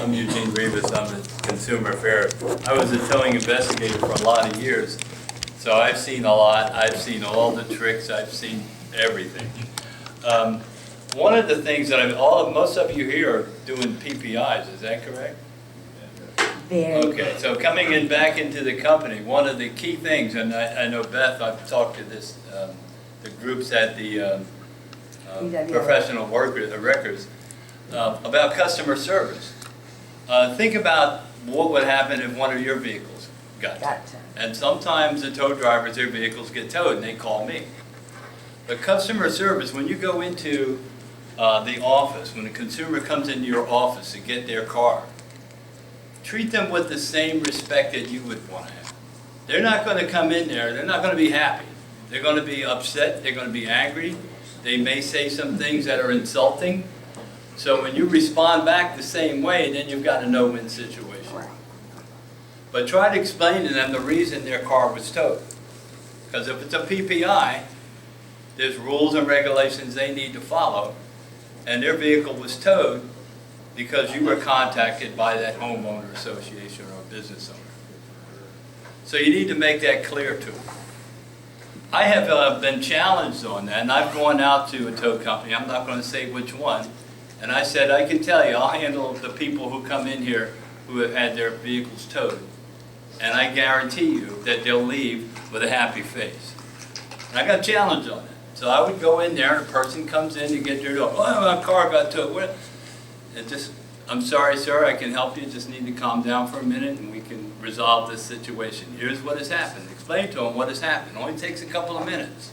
I'm Eugene Rivas. I'm the Consumer Affairs. I was a towing investigator for a lot of years, so I've seen a lot. I've seen all the tricks. I've seen everything. One of the things that most of you here are doing PPIs. Is that correct? Very Okay. So coming in back into the company, one of the key things, and I know Beth. I've talked to this the groups at the professional records about customer service. Think about what would happen if one of your vehicles got towed. And sometimes the tow drivers, their vehicles get towed and they call me. But customer service, when you go into the office, when a consumer comes into your office to get their car, treat them with the same respect that you would want to have. They're not going to come in there, they're not going to be happy. They're going to be upset, they're going to be angry. They may say some things that are insulting. So when you respond back the same way, then you've got a no-win situation. But try to explain to them the reason their car was towed. Because if it's a PPI, there's rules and regulations they need to follow, and their vehicle was towed because you were contacted by that homeowner association or business owner. So you need to make that clear to them. I have been challenged on that, and I've gone out to a tow company, I'm not going to say which one, and I said, I can tell you, I'll handle the people who come in here who have had their vehicles towed. And I guarantee you that they'll leave with a happy face. And I got challenged on that. So I would go in there and a person comes in to get their dog. Oh, my car got towed. I'm sorry, sir, I can help you. Just need to calm down for a minute and we can resolve this situation. Here's what has happened. Explain to them what has happened. It only takes a couple of minutes.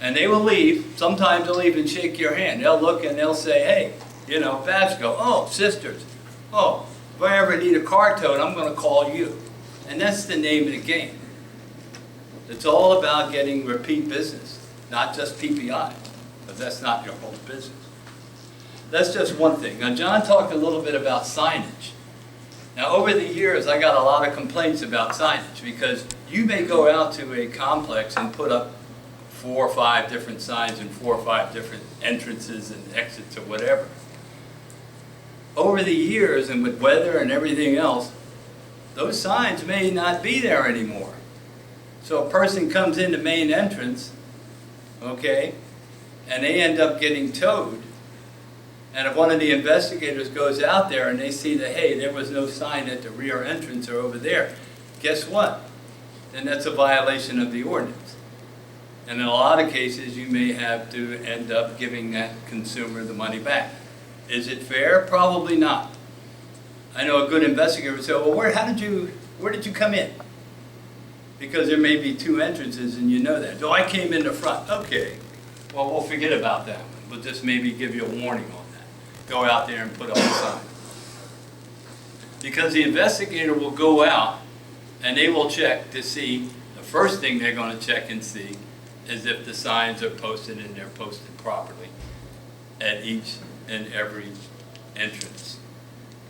And they will leave. Sometimes they'll even shake your hand. They'll look and they'll say, hey, Vasco, oh, sisters, oh, if I ever need a car towed, I'm going to call you. And that's the name of the game. It's all about getting repeat business, not just PPI, because that's not your whole business. That's just one thing. Now, John talked a little bit about signage. Now, over the years, I got a lot of complaints about signage because you may go out to a complex and put up 4 or 5 different signs and 4 or 5 different entrances and exits or whatever. Over the years and with weather and everything else, those signs may not be there anymore. So a person comes in the main entrance, okay, and they end up getting towed. And if one of the investigators goes out there and they see that, hey, there was no sign at the rear entrance or over there, guess what? Then that's a violation of the ordinance. And in a lot of cases, you may have to end up giving that consumer the money back. Is it fair? Probably not. I know a good investigator would say, well, where did you come in? Because there may be 2 entrances and you know that. Oh, I came in the front. Okay. Well, we'll forget about that one. We'll just maybe give you a warning on that. Go out there and put up a sign. Because the investigator will go out and they will check to see, the first thing they're going to check and see is if the signs are posted and they're posted properly at each and every entrance.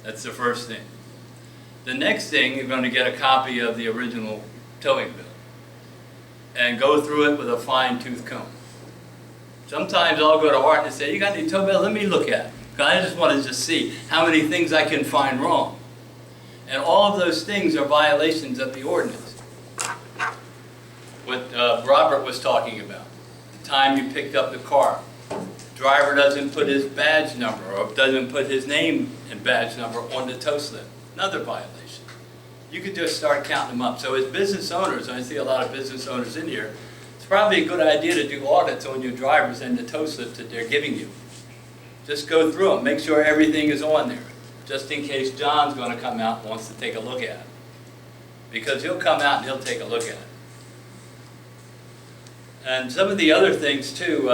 That's the first thing. The next thing, you're going to get a copy of the original towing bill and go through it with a fine-tooth comb. Sometimes I'll go to Art and say, you got any tow bill? Let me look at it. Because I just want to just see how many things I can find wrong. And all of those things are violations of the ordinance. What Robert was talking about, the time you picked up the car. Driver doesn't put his badge number or doesn't put his name and badge number on the tow slip. Another violation. You could just start counting them up. So as business owners, I see a lot of business owners in here, it's probably a good idea to do audits on your drivers and the tow slips that they're giving you. Just go through them, make sure everything is on there, just in case John's going to come out and wants to take a look at it. Because he'll come out and he'll take a look at it. And some of the other things too,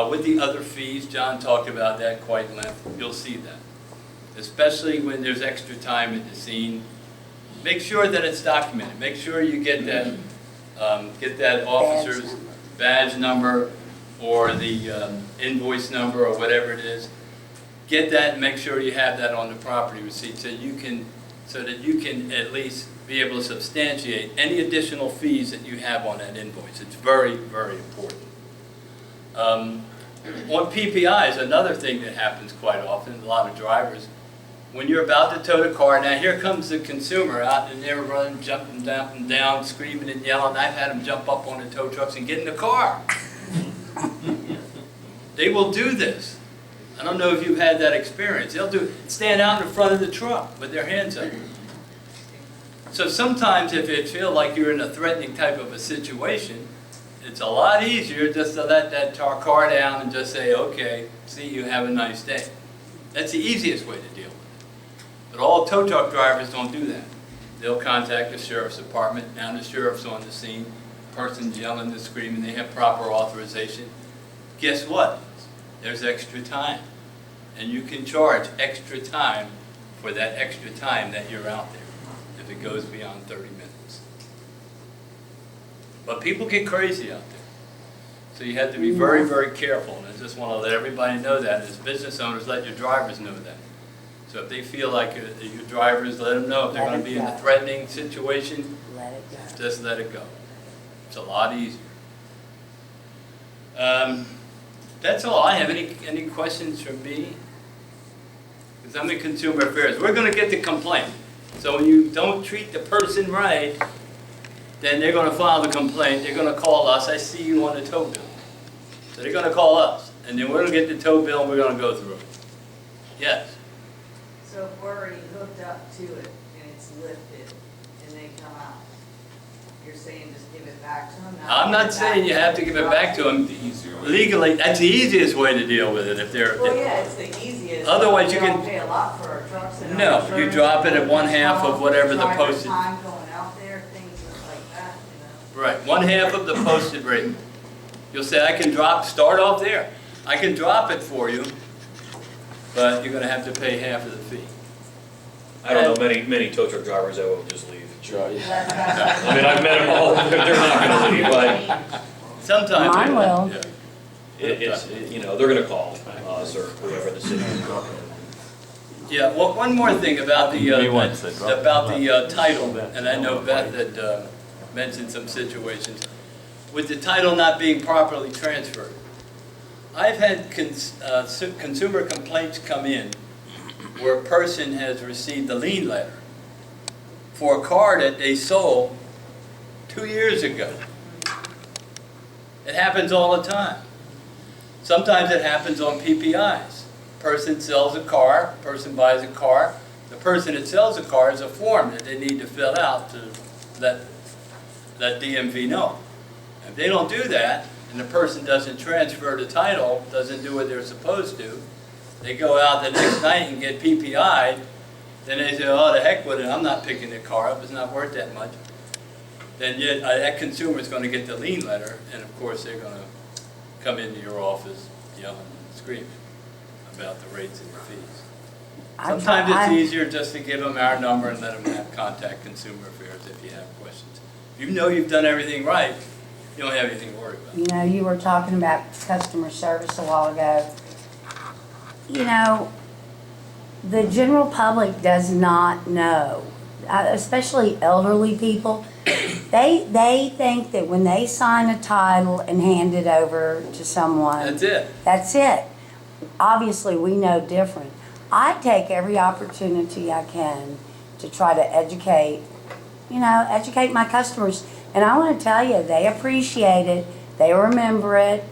with the other fees, John talked about that quite in length. You'll see that. Especially when there's extra time at the scene. Make sure that it's documented. Make sure you get that officer's badge number or the invoice number or whatever it is. Get that and make sure you have that on the property receipt so that you can at least be able to substantiate any additional fees that you have on that invoice. It's very, very important. On PPIs, another thing that happens quite often, a lot of drivers when you're about to tow the car, now here comes the consumer out and they're running, jumping up and down, screaming and yelling. I've had them jump up on the tow trucks and get in the car. They will do this. I don't know if you've had that experience. They'll stand out in front of the truck with their hands up. So sometimes if it feels like you're in a threatening type of a situation, it's a lot easier just to let that car down and just say, okay, see you, have a nice day. That's the easiest way to deal with it. But all tow truck drivers don't do that. They'll contact the sheriff's department. Now the sheriff's on the scene. Person's yelling and screaming. They have proper authorization. Guess what? There's extra time. And you can charge extra time for that extra time that you're out there if it goes beyond 30 minutes. But people get crazy out there. So you have to be very, very careful. And I just want to let everybody know that. As business owners, let your drivers know that. So if they feel like your drivers, let them know if they're going to be in a threatening situation, Let it go. just let it go. It's a lot easier. That's all I have. Any questions from me? Because I'm in consumer affairs. We're going to get the complaint. So when you don't treat the person right, then they're going to file the complaint. They're going to call us. I see you on the tow bill. So they're going to call us. And then we're going to get the tow bill and we're going to go through it. Yes? So if we're already hooked up to it and it's lifted and they come out, you're saying just give it back to them? I'm not saying you have to give it back to them. Legally, that's the easiest way to deal with it. If they're, Well, yeah, it's the easiest. Otherwise you We can- don't pay a lot for our trucks and our No, you insurance, drop it at one half of whatever the driver posted- time going out there, things like that, you know? right, 1/2 of the posted rate. You'll say, I can start off there. I can drop it for you, but you're going to have to pay half of the fee. I don't know many tow truck drivers that will just leave. Sure, yeah. I mean, I've met them all, they're not gonna leave, but Sometimes. Mine will. Yeah. it's, you know, they're gonna call us or whoever the city is. Yeah, well, one more thing about the, Me once, they dropped title, and I know Beth had mentioned some situations, with the title not being properly transferred. I've had consumer complaints come in where a person has received a lien letter for a car that they sold 2 years ago. It happens all the time. Sometimes it happens on PPIs. Person sells a car, person buys a car. The person that sells the car has a form that they need to fill out to let DMV know. If they don't do that, and the person doesn't transfer the title, doesn't do what they're supposed to, they go out the next night and get PPI'd, then they say, oh, the heck with it, I'm not picking the car up, it's not worth that much. Then yet, that consumer's going to get the lien letter, and of course they're going to come into your office yelling and screaming about the rates and the fees. Sometimes it's easier just to give them our number and let them contact Consumer Affairs if you have questions. If you know you've done everything right, you don't have anything to worry about. You know, you were talking about customer service a while ago. You know, the general public does not know, especially elderly people. They think that when they sign a title and hand it over to someone, That's it. that's it. Obviously, we know different. I take every opportunity I can to try to educate my customers. And I want to tell you, they appreciate it, they remember it,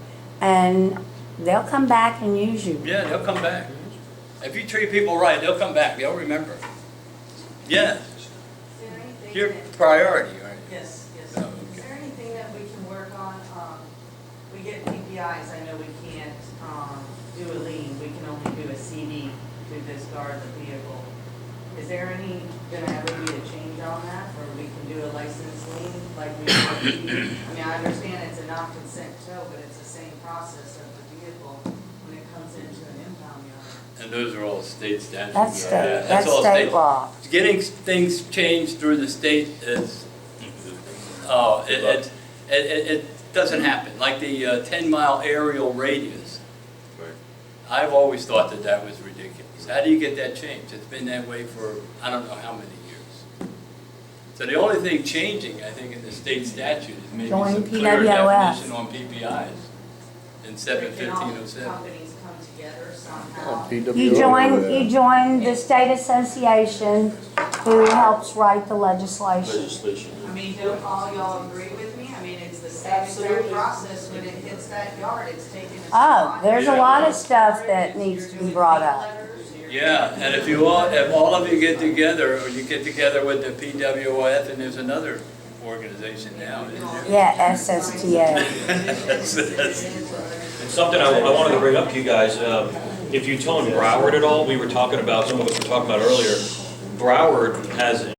and they'll come back and use you. Yeah, they'll come back. If you treat people right, they'll come back, they'll remember. Yes, Is there anything your that- priority, right? Yes, yes. Oh, Is okay. there anything that we can work on? We get PPIs, I know we can't do a lien, we can only do a CD to discard the vehicle. Is there gonna ever be a change on that, or we can do a license lien like we do? I mean, I understand it's a non-consent tow, but it's the same process of the vehicle when it comes into an impound yard. And those are all state statutes. That's Yeah, state, that's all state law. Getting things changed through the state is, it doesn't happen. Like the 10-mile aerial radius. Right. I've always thought that was ridiculous. How do you get that changed? It's been that way for I don't know how many years. So the only thing changing, I think, in the state statute is maybe Join some clear PWS. definition on PPIs in But can all 71507. companies come together, on how. You join the state association who helps write the legislation. Legislation. I mean, don't all y'all agree with me? I mean, it's the same exact process when it hits that yard, it's taking a. Oh, there's a lot of stuff that needs to be brought up. Yeah, and if all of you get together, or you get together with the PWF, and there's another organization now, isn't there? Yeah, SSTA. And something I wanted to bring up to you guys, if you tone Broward at all, we were talking about, some of us were talking about earlier, Broward has